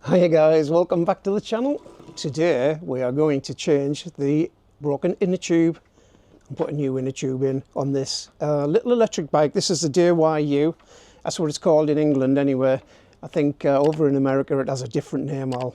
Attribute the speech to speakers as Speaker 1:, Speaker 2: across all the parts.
Speaker 1: Hi guys, welcome back to the channel. Today we are going to change the broken inner tube and put a new inner tube in on this little electric bike. This is the DYU, that's what it's called in England anyway. I think over in America it has a different name. I'll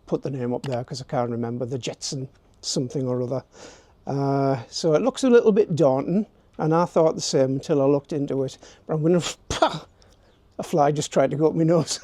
Speaker 1: put the name up there because I can't remember, the Jetson something or other. So it looks a little bit daunting, and I thought the same until I looked into it. But I'm going to... a fly just tried to go up my nose.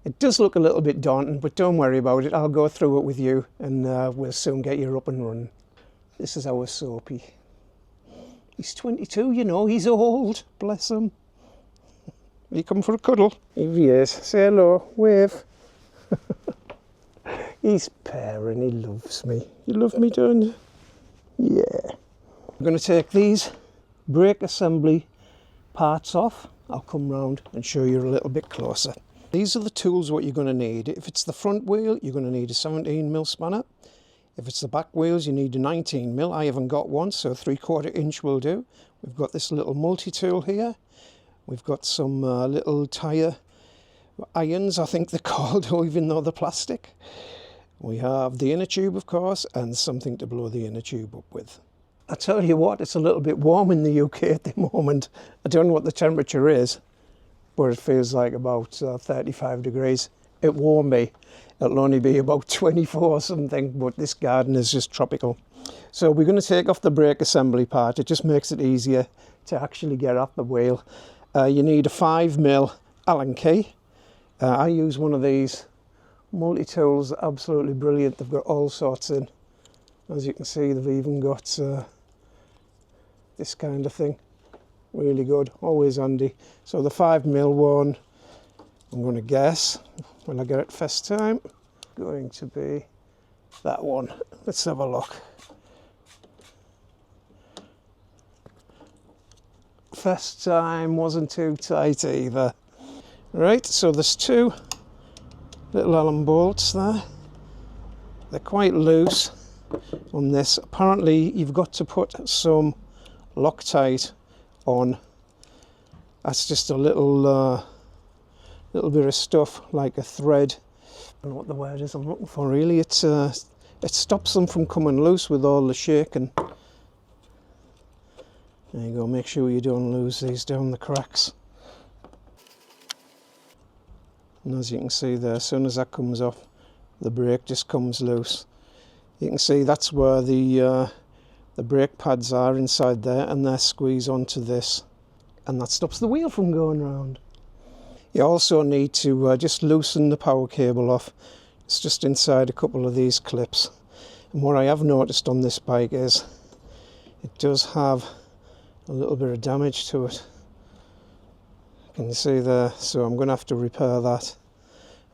Speaker 1: It does look a little bit daunting, but don't worry about it. I'll go through it with you and we'll soon get you up and running. This is our Soapy. He's 22, you know, he's old, bless him. You come for a cuddle? Here he is. Say hello, wave. He's purring, he loves me. You love me, don't you? Yeah. I'm going to take these brake assembly parts off. I'll come round and show you a little bit closer. These are the tools what you're going to need. If it's the front wheel, you're going to need a 17mm spanner. If it's the back wheels, you need a 19mm. I haven't got one, so 3/4 inch will do. We've got this little multi-tool here. We've got some little tyre irons, I think they're called, even though they're plastic. We have the inner tube, of course, and something to blow the inner tube up with. I tell you what, it's a little bit warm in the UK at the moment. I don't know what the temperature is, but it feels like about 35 degrees. It won't be. It'll only be about 24 or something, but this garden is just tropical. So we're going to take off the brake assembly part. It just makes it easier to actually get off the wheel. You need a 5mm Allen key. I use one of these multi-tools, absolutely brilliant. They've got all sorts in. As you can see, they've even got this kind of thing. Really good, always handy. So the 5mm one, I'm going to guess, when I get it first time, going to be that one. Let's have a look. First time wasn't too tight either. Right, so there's two little Allen bolts there. They're quite loose on this. Apparently you've got to put some Loctite on. That's just a little bit of stuff, like a thread. I don't know what the word is I'm looking for really. It stops them from coming loose with all the shaking. There you go, make sure you don't lose these down the cracks. And as you can see there, as soon as that comes off, the brake just comes loose. You can see that's where the brake pads are inside there, and they squeeze onto this, and that stops the wheel from going round. You also need to just loosen the power cable off. It's just inside a couple of these clips. And what I have noticed on this bike is it does have a little bit of damage to it. Can you see there? So I'm going to have to repair that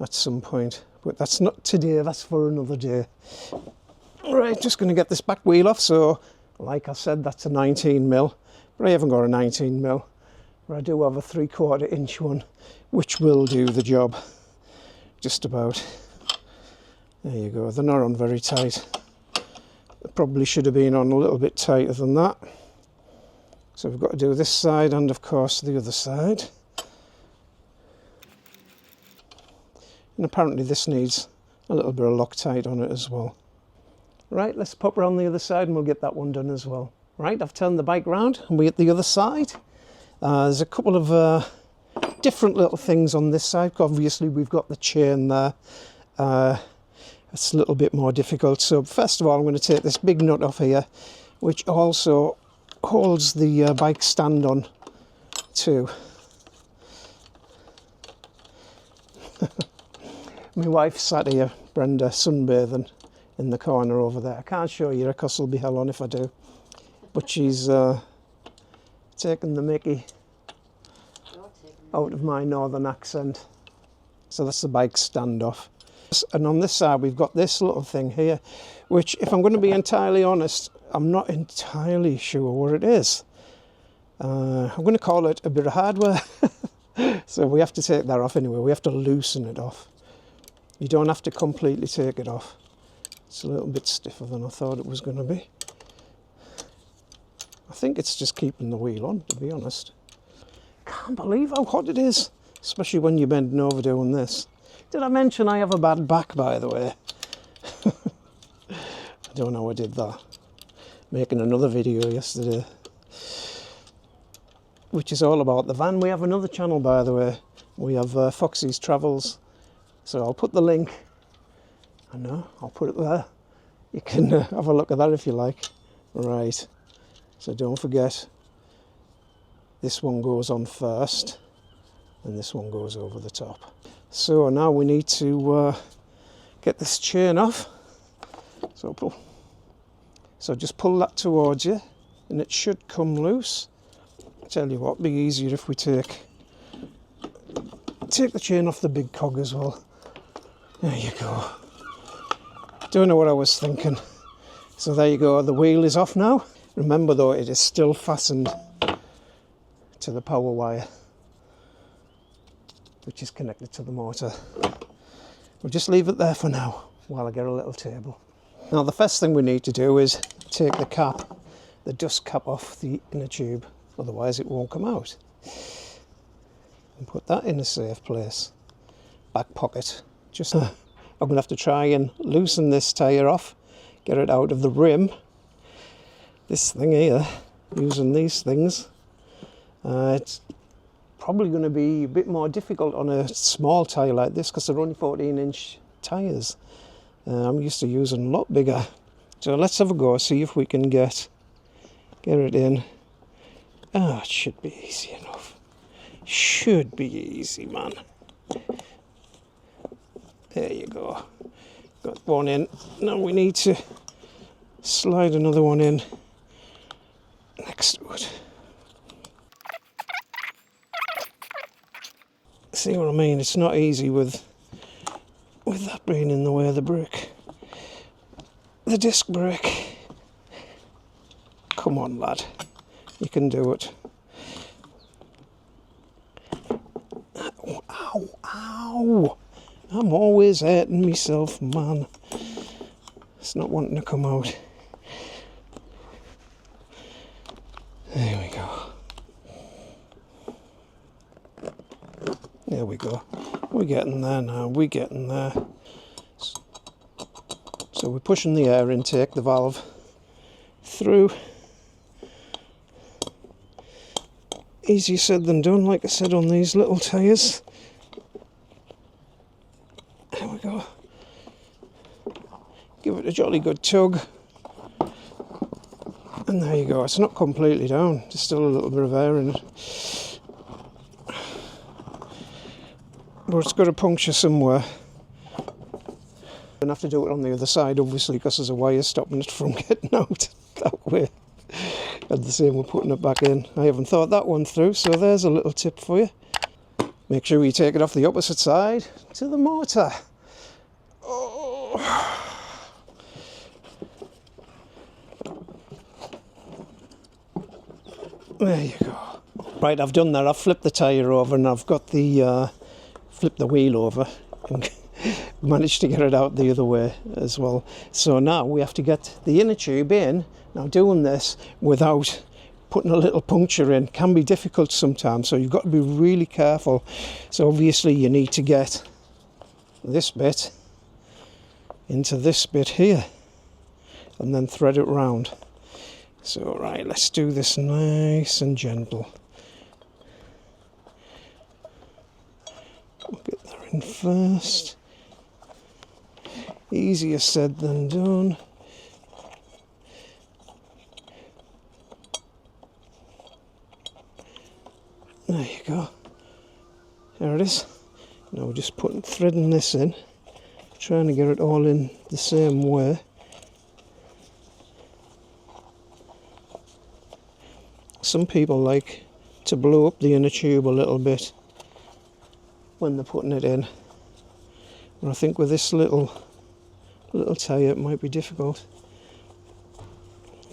Speaker 1: at some point. But that's not today, that's for another day. Right, just going to get this back wheel off. So, like I said, that's a 19mm, but I haven't got a 19mm. But I do have a 3/4 inch one, which will do the job, just about. There you go, they're not on very tight. They probably should have been on a little bit tighter than that. So we've got to do this side and, of course, the other side. And apparently this needs a little bit of Loctite on it as well. Right, let's pop around the other side and we'll get that one done as well. Right, I've turned the bike round and we're at the other side. There's a couple of different little things on this side. Obviously we've got the chain there. It's a little bit more difficult. So first of all, I'm going to take this big nut off here, which also holds the bike stand on too. My wife sat here, Brenda, sunbathing in the corner over there. I can't show you because it'll be hell on if I do. But she's taking the mickey out of my northern accent. So that's the bike standoff. And on this side we've got this little thing here, which, if I'm going to be entirely honest, I'm not entirely sure what it is. I'm going to call it a bit of hardware. So we have to take that off anyway. We have to loosen it off. You don't have to completely take it off. It's a little bit stiffer than I thought it was going to be. I think it's just keeping the wheel on, to be honest. Can't believe how hot it is, especially when you're bending over doing this. Did I mention I have a bad back, by the way? I don't know how I did that. Making another video yesterday, which is all about the van. We have another channel, by the way. We have Foxy's Travels. So I'll put the link. I know, I'll put it there. You can have a look at that if you like. Right. So don't forget, this one goes on first, and this one goes over the top. So now we need to get this chain off. So just pull that towards you, and it should come loose. I tell you what, it'd be easier if we take the chain off the big cog as well. There you go. Don't know what I was thinking. So there you go, the wheel is off now. Remember though, it is still fastened to the power wire, which is connected to the motor. We'll just leave it there for now while I get a little table. Now the first thing we need to do is take the cap, the dust cap off the inner tube, otherwise it won't come out. And put that in a safe place. Back pocket. Just I'm going to have to try and loosen this tyre off, get it out of the rim. This thing here, using these things, it's probably going to be a bit more difficult on a small tyre like this because they're only 14-inch tyres. I'm used to using a lot bigger. So let's have a go, see if we can get it in. Ah, it should be easy enough. Should be easy, man. There you go. Got one in. Now we need to slide another one in next to it. See what I mean? It's not easy with that being in the way of the brake. The disc brake. Come on, lad. You can do it. Ow, ow! I'm always hurting myself, man. It's not wanting to come out. There we go. There we go. We're getting there now. We're getting there. So we're pushing the air intake, the valve, through. Easier said than done, like I said, on these little tyres. There we go. Give it a jolly good tug. And there you go. It's not completely down. There's still a little bit of air in it. But it's got a puncture somewhere. I'm going to have to do it on the other side, obviously, because there's a wire stopping it from getting out that way. And the same with putting it back in. I haven't thought that one through, so there's a little tip for you. Make sure you take it off the opposite side to the motor. Oh. There you go. Right, I've done that. I've flipped the tyre over and I've got the flipped the wheel over and managed to get it out the other way as well. So now we have to get the inner tube in. Now doing this without putting a little puncture in can be difficult sometimes, so you've got to be really careful. So obviously you need to get this bit into this bit here and then thread it round. So right, let's do this nice and gentle. We'll get that in first. Easier said than done. There you go. There it is. Now we're just threading this in, trying to get it all in the same way. Some people like to blow up the inner tube a little bit when they're putting it in. But I think with this little tyre it might be difficult.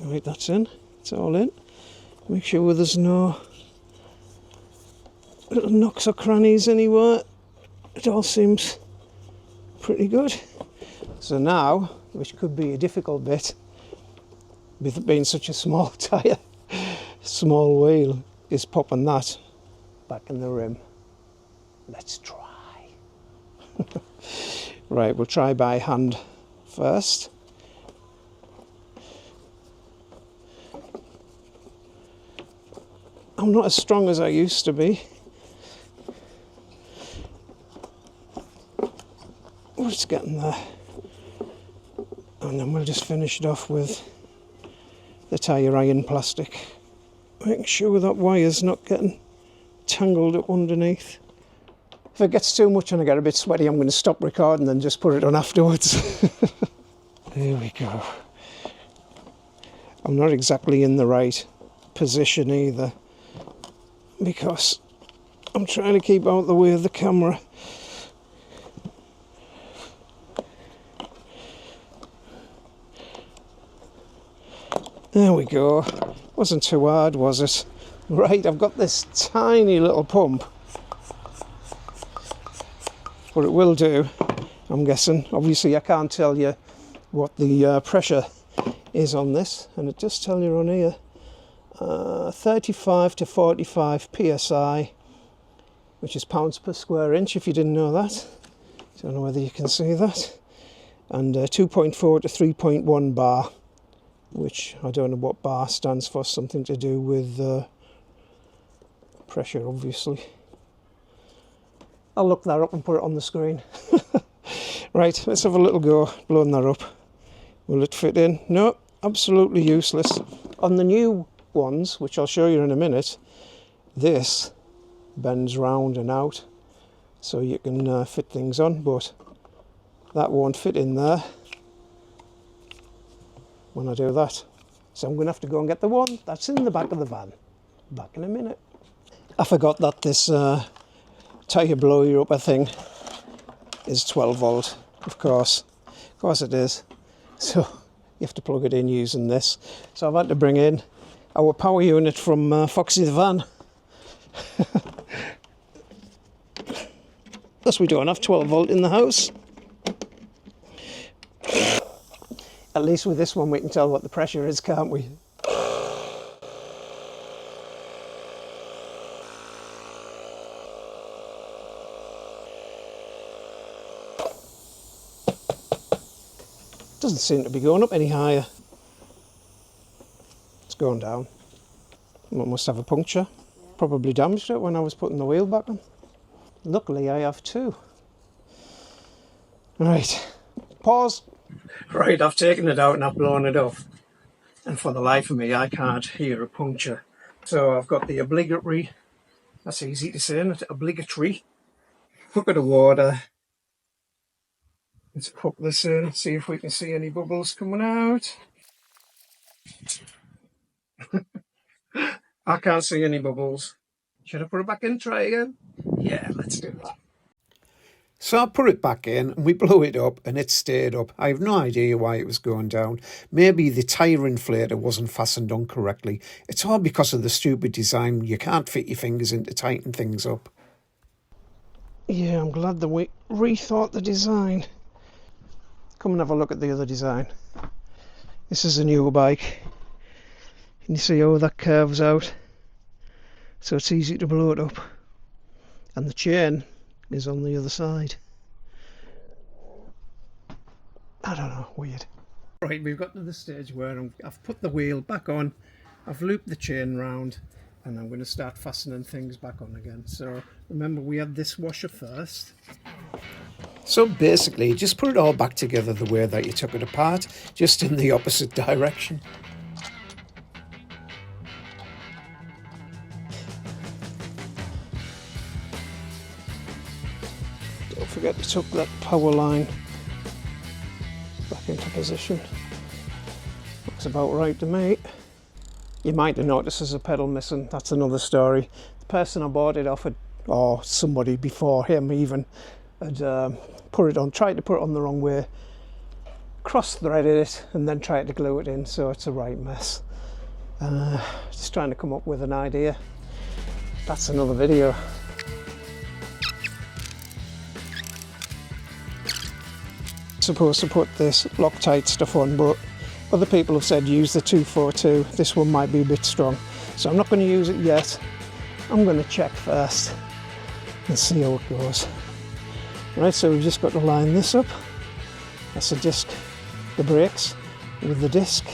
Speaker 1: Right, that's in. It's all in. Make sure there's no little nooks or crannies anywhere. It all seems pretty good. So now, which could be a difficult bit, with it being such a small tyre, small wheel, is popping that back in the rim. Let's try. Right, we'll try by hand first. I'm not as strong as I used to be. We're just getting there. And then we'll just finish it off with the tyre iron plastic. Making sure that wire's not getting tangled up underneath. If it gets too much and I get a bit sweaty, I'm going to stop recording and just put it on afterwards. There we go. I'm not exactly in the right position either, because I'm trying to keep out the way of the camera. There we go. Wasn't too hard, was it? Right, I've got this tiny little pump. What it will do, I'm guessing, obviously I can't tell you what the pressure is on this, and it does tell you on here, 35 to 45 psi, which is pounds per square inch, if you didn't know that. Don't know whether you can see that. And 2.4 to 3.1 bar, which I don't know what bar stands for, something to do with pressure, obviously. I'll look that up and put it on the screen. Right, let's have a little go blowing that up. Will it fit in? No, absolutely useless. On the new ones, which I'll show you in a minute, this bends round and out so you can fit things on, but that won't fit in there when I do that. So I'm going to have to go and get the one that's in the back of the van. Back in a minute. I forgot that this tyre blow you up thing is 12 volt, of course it is. So you have to plug it in using this. So I've had to bring in our power unit from Foxy the van. Plus we don't have 12 volt in the house. At least with this one we can tell what the pressure is, can't we? Doesn't seem to be going up any higher. It's going down. It must have a puncture. Probably damaged it when I was putting the wheel back on. Luckily I have two. Right, pause. Right, I've taken it out and I've blown it off. And for the life of me, I can't hear a puncture. So I've got the obligatory, that's easy to say, isn't it? Obligatory bucket of water. Let's hook this in, see if we can see any bubbles coming out. I can't see any bubbles. Should I put it back in, try again? Yeah, let's do that. So I put it back in and we blew it up and it stayed up. I have no idea why it was going down. Maybe the tyre inflator wasn't fastened on correctly. It's all because of the stupid design. You can't fit your fingers in to tighten things up. Yeah, I'm glad that we rethought the design. Come and have a look at the other design. This is a newer bike. Can you see how that curves out? So it's easy to blow it up. And the chain is on the other side. I don't know, weird. Right, we've got to the stage where I've put the wheel back on, I've looped the chain round, and I'm going to start fastening things back on again. So remember, we had this washer first. So basically, just put it all back together the way that you took it apart, just in the opposite direction. Don't forget to tuck that power line back into position. Looks about right to me. You might have noticed there's a pedal missing, that's another story. The person I bought it off, or somebody before him even, had tried to put it on the wrong way, cross-threaded it and then tried to glue it in, so it's a right mess. Just trying to come up with an idea. That's another video. Supposed to put this Loctite stuff on, but other people have said use the 242. This one might be a bit strong, so I'm not going to use it yet. I'm going to check first and see how it goes. Right, so we've just got to line this up. That's the disc, the brakes with the disc.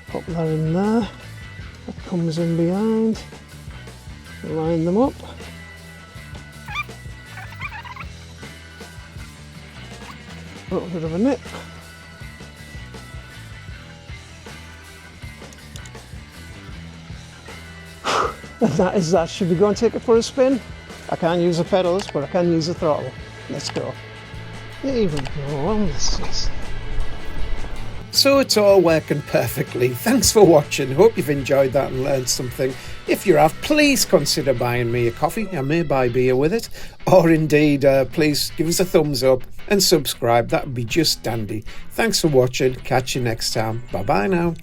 Speaker 1: Pop that in there. That comes in behind. Line them up. A little bit of a nip. And that is that. Should we go and take it for a spin? I can't use the pedals, but I can use the throttle. Let's go. Here we go. So it's all working perfectly. Thanks for watching. Hope you've enjoyed that and learned something. If you have, please consider buying me a coffee. I may buy beer with it. Or indeed, please give us a thumbs up and subscribe. That would be just dandy. Thanks for watching. Catch you next time. Bye bye now.